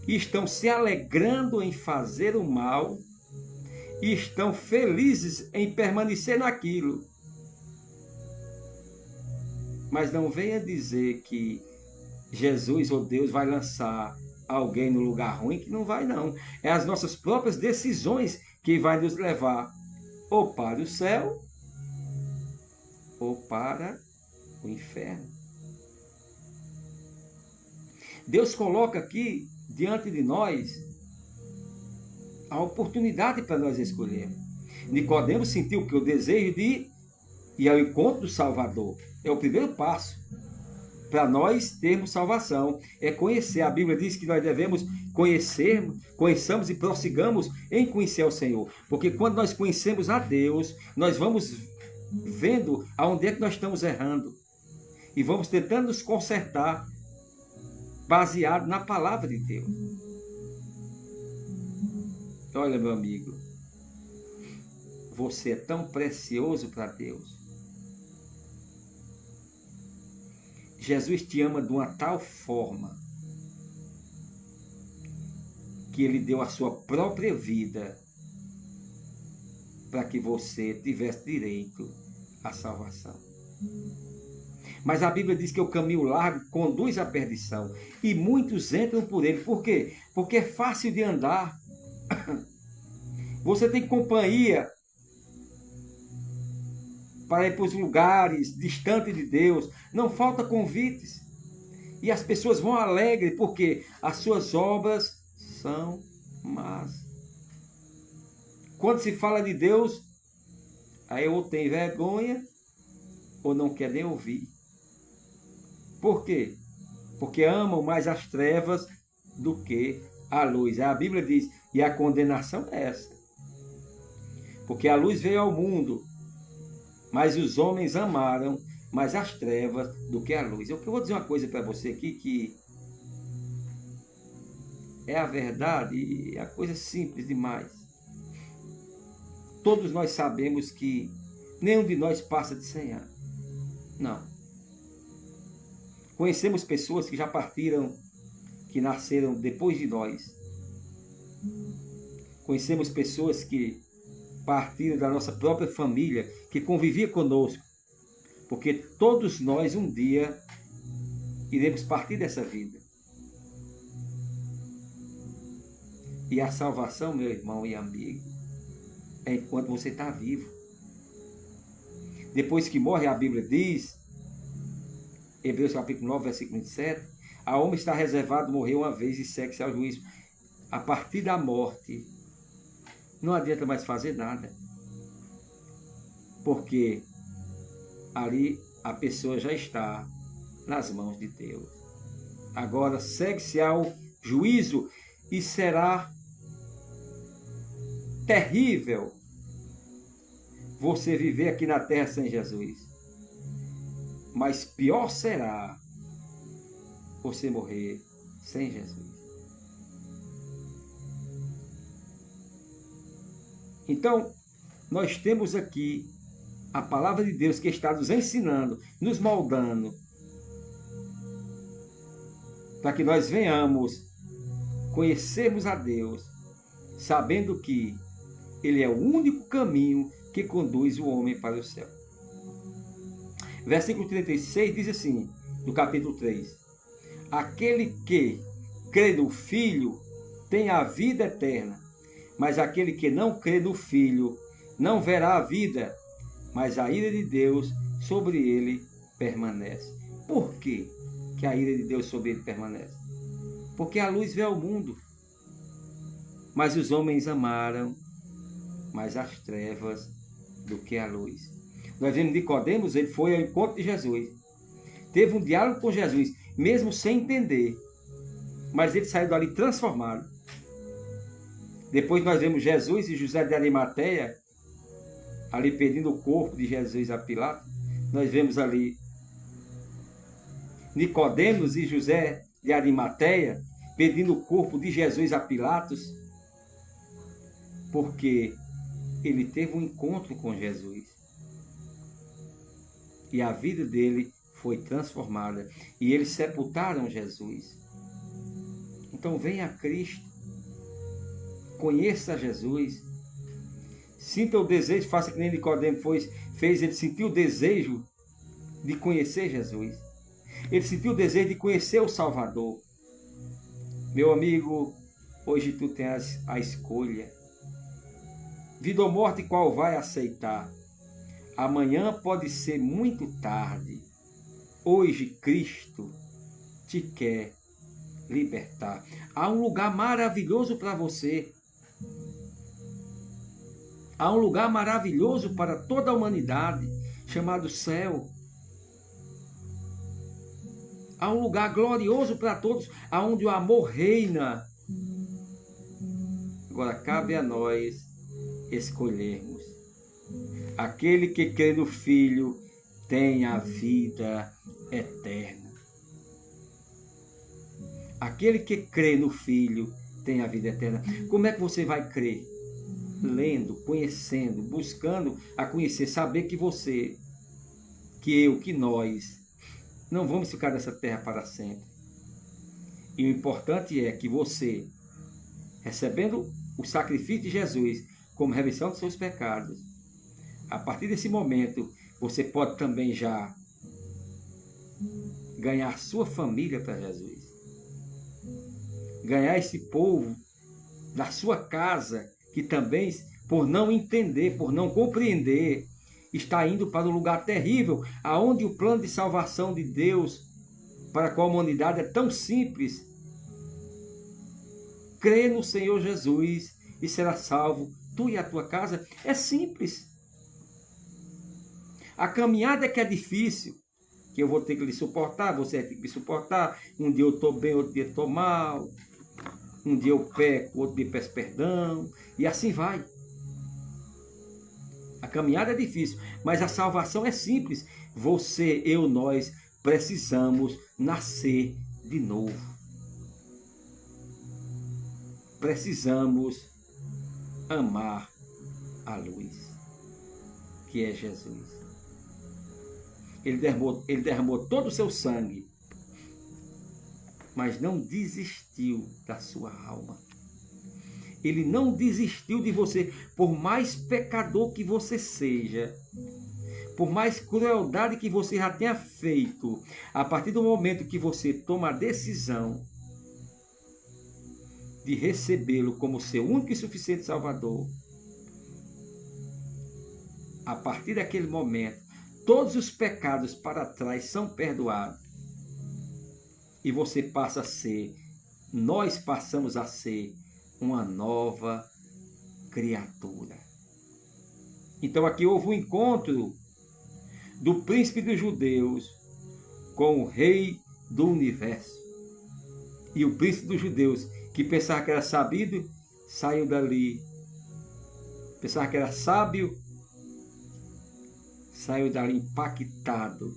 e estão se alegrando em fazer o mal, e estão felizes em permanecer naquilo. Mas não venha dizer que Jesus ou Deus vai lançar alguém no lugar ruim, que não vai não. É as nossas próprias decisões que vai nos levar ou para o céu ou para o inferno. Deus coloca aqui diante de nós a oportunidade para nós escolhermos. Nicodemos sentiu que o desejo de ir ao encontro do Salvador é o primeiro passo para nós termos salvação, é conhecer. A Bíblia diz que nós devemos conheçamos e prossigamos em conhecer o Senhor. Porque quando nós conhecemos a Deus, nós vamos vendo aonde é que nós estamos errando. E vamos tentando nos consertar, baseado na palavra de Deus. Olha, meu amigo, você é tão precioso para Deus. Jesus te ama de uma tal forma que ele deu a sua própria vida para que você tivesse direito à salvação. Mas a Bíblia diz que o caminho largo conduz à perdição e muitos entram por ele. Por quê? Porque é fácil de andar. Você tem companhia para ir para os lugares distantes de Deus. Não falta convites. E as pessoas vão alegres porque as suas obras são más. Quando se fala de Deus, aí ou tem vergonha ou não quer nem ouvir. Por quê? Porque amam mais as trevas do que a luz. A Bíblia diz, e a condenação é essa. Porque a luz veio ao mundo, mas os homens amaram mais as trevas do que a luz. Eu vou dizer uma coisa para você aqui que é a verdade e é a coisa simples demais. Todos nós sabemos que nenhum de nós passa de 100 anos. Não. Conhecemos pessoas que já partiram, que nasceram depois de nós. Conhecemos pessoas que partiram da nossa própria família, que convivia conosco. Porque todos nós um dia iremos partir dessa vida. E a salvação, meu irmão e amigo, é enquanto você está vivo. Depois que morre, a Bíblia diz, Hebreus capítulo 9, versículo 27, a homem está reservado morrer uma vez e segue-se ao juízo. A partir da morte, não adianta mais fazer nada. Porque ali a pessoa já está nas mãos de Deus. Agora segue-se ao juízo e será terrível você viver aqui na terra sem Jesus. Mas pior será você morrer sem Jesus. Então, nós temos aqui a palavra de Deus que está nos ensinando, nos moldando, para que nós venhamos conhecermos a Deus, sabendo que Ele é o único caminho que conduz o homem para o céu. Versículo 36 diz assim, do capítulo 3, aquele que crê no Filho tem a vida eterna, mas aquele que não crê no Filho não verá a vida, mas a ira de Deus sobre ele permanece. Por quê que a ira de Deus sobre ele permanece? Porque a luz veio ao mundo, mas os homens amaram mais as trevas do que a luz. Nós vemos Nicodemos, ele foi ao encontro de Jesus, teve um diálogo com Jesus, mesmo sem entender, mas ele saiu dali transformado. Depois nós vemos Jesus e José de Arimateia, ali pedindo o corpo de Jesus a Pilatos. Nós vemos ali Nicodemos e José de Arimateia pedindo o corpo de Jesus a Pilatos, porque ele teve um encontro com Jesus. E a vida dele foi transformada. E eles sepultaram Jesus. Então venha a Cristo. Conheça Jesus. Sinta o desejo, faça que nem Nicodemo fez. Ele sentiu o desejo de conhecer Jesus. Ele sentiu o desejo de conhecer o Salvador. Meu amigo, hoje tu tens a escolha. Vida ou morte, qual vai aceitar? Amanhã pode ser muito tarde. Hoje Cristo te quer libertar. Há um lugar maravilhoso para você. Há um lugar maravilhoso para toda a humanidade, chamado céu. Há um lugar glorioso para todos, aonde o amor reina. Agora cabe a nós escolhermos. Aquele que crê no Filho tem a vida eterna. Aquele que crê no Filho tem a vida eterna. Como é que você vai crer? Lendo, conhecendo, buscando a conhecer, saber que você, que eu, que nós Não vamos ficar nessa terra para sempre. E o importante é que você, recebendo o sacrifício de Jesus como remissão dos seus pecados, a partir desse momento, você pode também já ganhar sua família para Jesus. Ganhar esse povo da sua casa, que também, por não entender, por não compreender, está indo para um lugar terrível, aonde o plano de salvação de Deus para com a humanidade é tão simples. Crê no Senhor Jesus e será salvo, tu e a tua casa. É simples. A caminhada é que é difícil, que eu vou ter que lhe suportar, você vai ter que me suportar. Um dia eu estou bem, outro dia eu estou mal. Um dia eu peco, outro dia peço perdão. E assim vai. A caminhada é difícil, mas a salvação é simples. Você, eu, nós precisamos nascer de novo. Precisamos amar a luz, que é Jesus. Ele derramou todo o seu sangue, mas não desistiu da sua alma. Ele não desistiu de você, por mais pecador que você seja, por mais crueldade que você já tenha feito, a partir do momento que você toma a decisão de recebê-lo como seu único e suficiente Salvador, a partir daquele momento, todos os pecados para trás são perdoados. E você passa a ser, nós passamos a ser uma nova criatura. Então aqui houve um encontro do príncipe dos judeus com o rei do universo. E o príncipe dos judeus, que pensava que era sabido, saiu dali. Pensava que era sábio, saiu dali impactado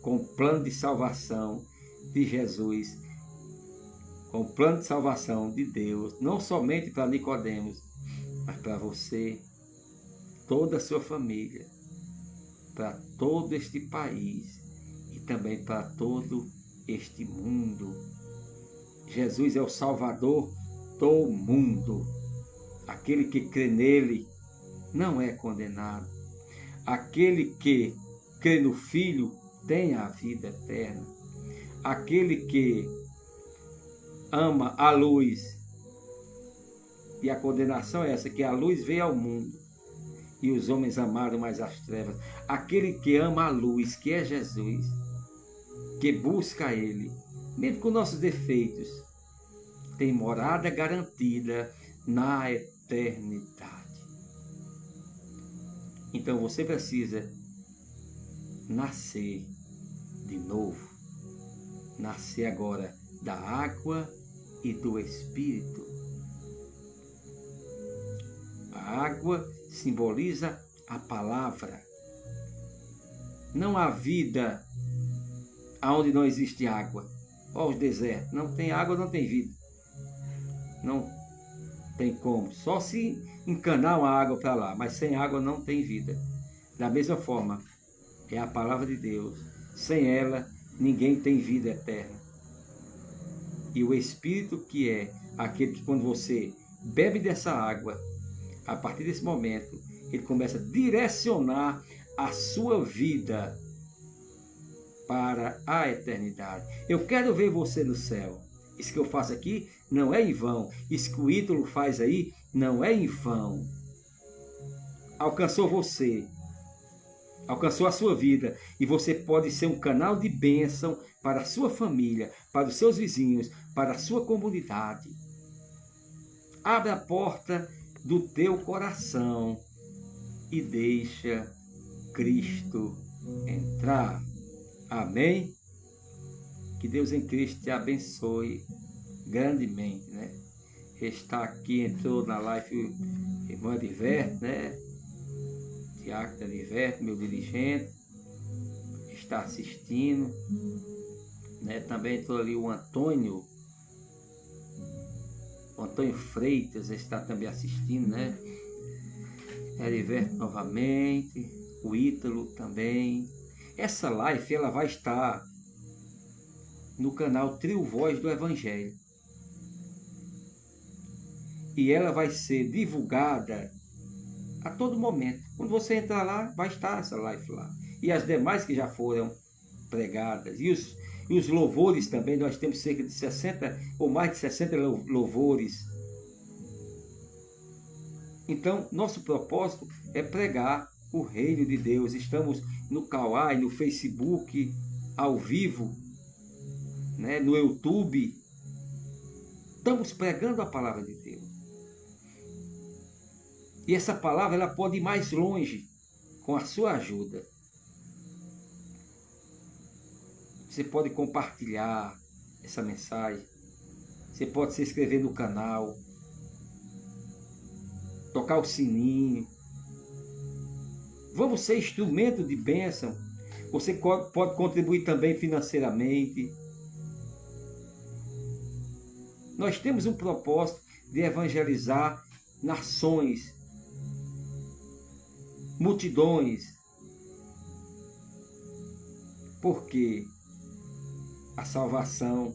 com o plano de salvação de Jesus, com o plano de salvação de Deus, não somente para Nicodemos, mas para você, toda a sua família, para todo este país e também para todo este mundo. Jesus é o Salvador do mundo. Aquele que crê nele não é condenado. Aquele que crê no Filho tem a vida eterna. Aquele que ama a luz, e a condenação é essa, que a luz veio ao mundo e os homens amaram mais as trevas. Aquele que ama a luz, que é Jesus, que busca ele, mesmo com nossos defeitos, tem morada garantida na eternidade. Então você precisa nascer de novo. Nascer agora da água e do Espírito. A água simboliza a palavra. Não há vida onde não existe água. Olha os desertos. Não tem água, não tem vida. Não tem como. Só se encanar uma água para lá. Mas sem água não tem vida. Da mesma forma, é a palavra de Deus. Sem ela, ninguém tem vida eterna. E o Espírito, que é aquele que, quando você bebe dessa água, a partir desse momento, ele começa a direcionar a sua vida para a eternidade. Eu quero ver você no céu. Isso que eu faço aqui não é em vão. Isso que o Ítalo faz aí não é em vão. Alcançou você. Alcançou a sua vida. E você pode ser um canal de bênção para a sua família, para os seus vizinhos, para a sua comunidade. Abra a porta do teu coração e deixa Cristo entrar. Amém? Que Deus em Cristo te abençoe grandemente, né? Está aqui, entrou na live irmã Diverte, né? Tiago da Diverte, meu dirigente, está assistindo, né? Também entrou ali o Antônio Freitas, está também assistindo, né? Diverte novamente, o Ítalo também. Essa live ela vai estar no canal Trio Voz do Evangelho. E ela vai ser divulgada a todo momento. Quando você entrar lá, vai estar essa live lá. E as demais que já foram pregadas. E os louvores também, nós temos cerca de 60 ou mais de 60 louvores. Então, nosso propósito é pregar o reino de Deus. Estamos no Kawai, no Facebook, ao vivo, né, no YouTube. Estamos pregando a palavra de Deus. E essa palavra ela pode ir mais longe com a sua ajuda. Você pode compartilhar essa mensagem. Você pode se inscrever no canal. Tocar o sininho. Vamos ser instrumento de bênção. Você pode contribuir também financeiramente. Nós temos um propósito de evangelizar nações, multidões. Porque a salvação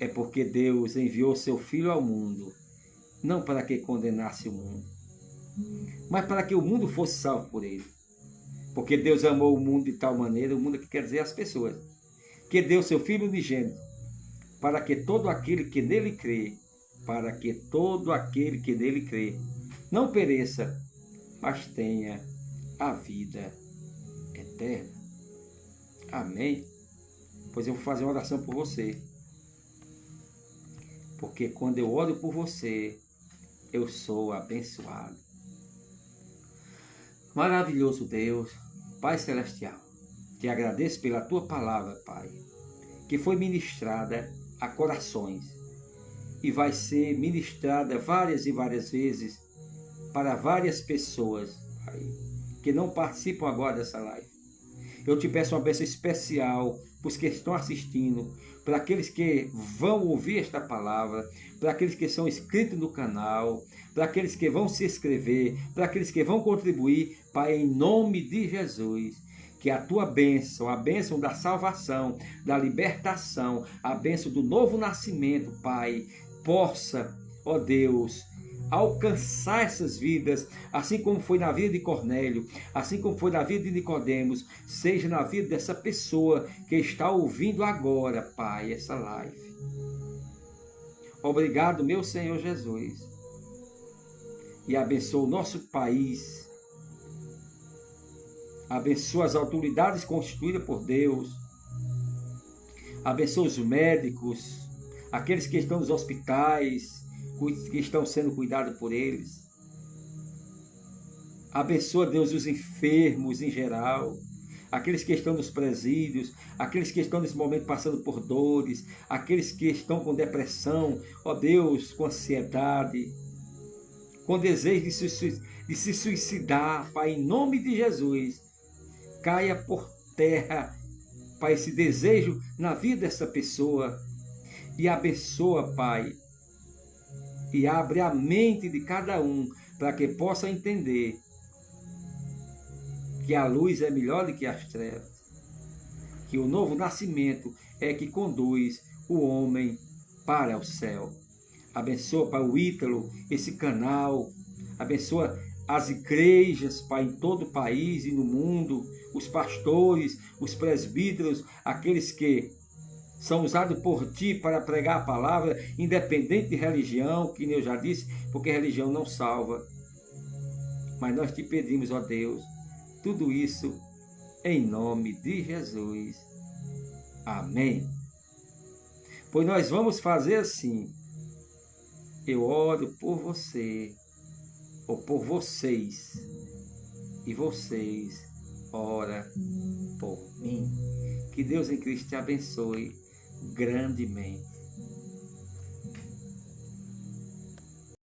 é porque Deus enviou seu Filho ao mundo, não para que condenasse o mundo, mas para que o mundo fosse salvo por ele. Porque Deus amou o mundo de tal maneira, o mundo que quer dizer as pessoas, que deu seu Filho unigênito, para que todo aquele que nele crê, não pereça, mas tenha a vida eterna. Amém? Pois eu vou fazer uma oração por você. Porque quando eu oro por você, eu sou abençoado. Maravilhoso Deus, Pai Celestial, te agradeço pela tua palavra, Pai, que foi ministrada a corações e vai ser ministrada várias e várias vezes para várias pessoas, Pai, que não participam agora dessa live. Eu te peço uma bênção especial para os que estão assistindo, para aqueles que vão ouvir esta palavra, para aqueles que são inscritos no canal, para aqueles que vão se inscrever, para aqueles que vão contribuir, Pai, em nome de Jesus. Que a tua bênção, a bênção da salvação, da libertação, a bênção do novo nascimento, Pai, possa, ó Deus, alcançar essas vidas, assim como foi na vida de Cornélio, assim como foi na vida de Nicodemos, seja na vida dessa pessoa que está ouvindo agora, Pai, essa live. Obrigado, meu Senhor Jesus, e abençoa o nosso país, abençoa as autoridades constituídas por Deus, abençoa os médicos, aqueles que estão nos hospitais, que estão sendo cuidados por eles. Abençoa, Deus, os enfermos em geral, aqueles que estão nos presídios, aqueles que estão nesse momento passando por dores, aqueles que estão com depressão, ó Deus, com ansiedade, com desejo de se suicidar, Pai, em nome de Jesus, caia por terra, Pai, esse desejo na vida dessa pessoa e abençoa, Pai, e abre a mente de cada um para que possa entender que a luz é melhor do que as trevas, que o novo nascimento é que conduz o homem para o céu. Abençoa, Pai, o Ítalo, esse canal, abençoa as igrejas, Pai, em todo o país e no mundo, os pastores, os presbíteros, aqueles que são usados por Ti para pregar a palavra, independente de religião, que eu já disse, porque religião não salva. Mas nós te pedimos, ó Deus, tudo isso em nome de Jesus. Amém. Pois nós vamos fazer assim. Eu oro por você, ou por vocês, e vocês ora por mim. Que Deus em Cristo te abençoe grandemente.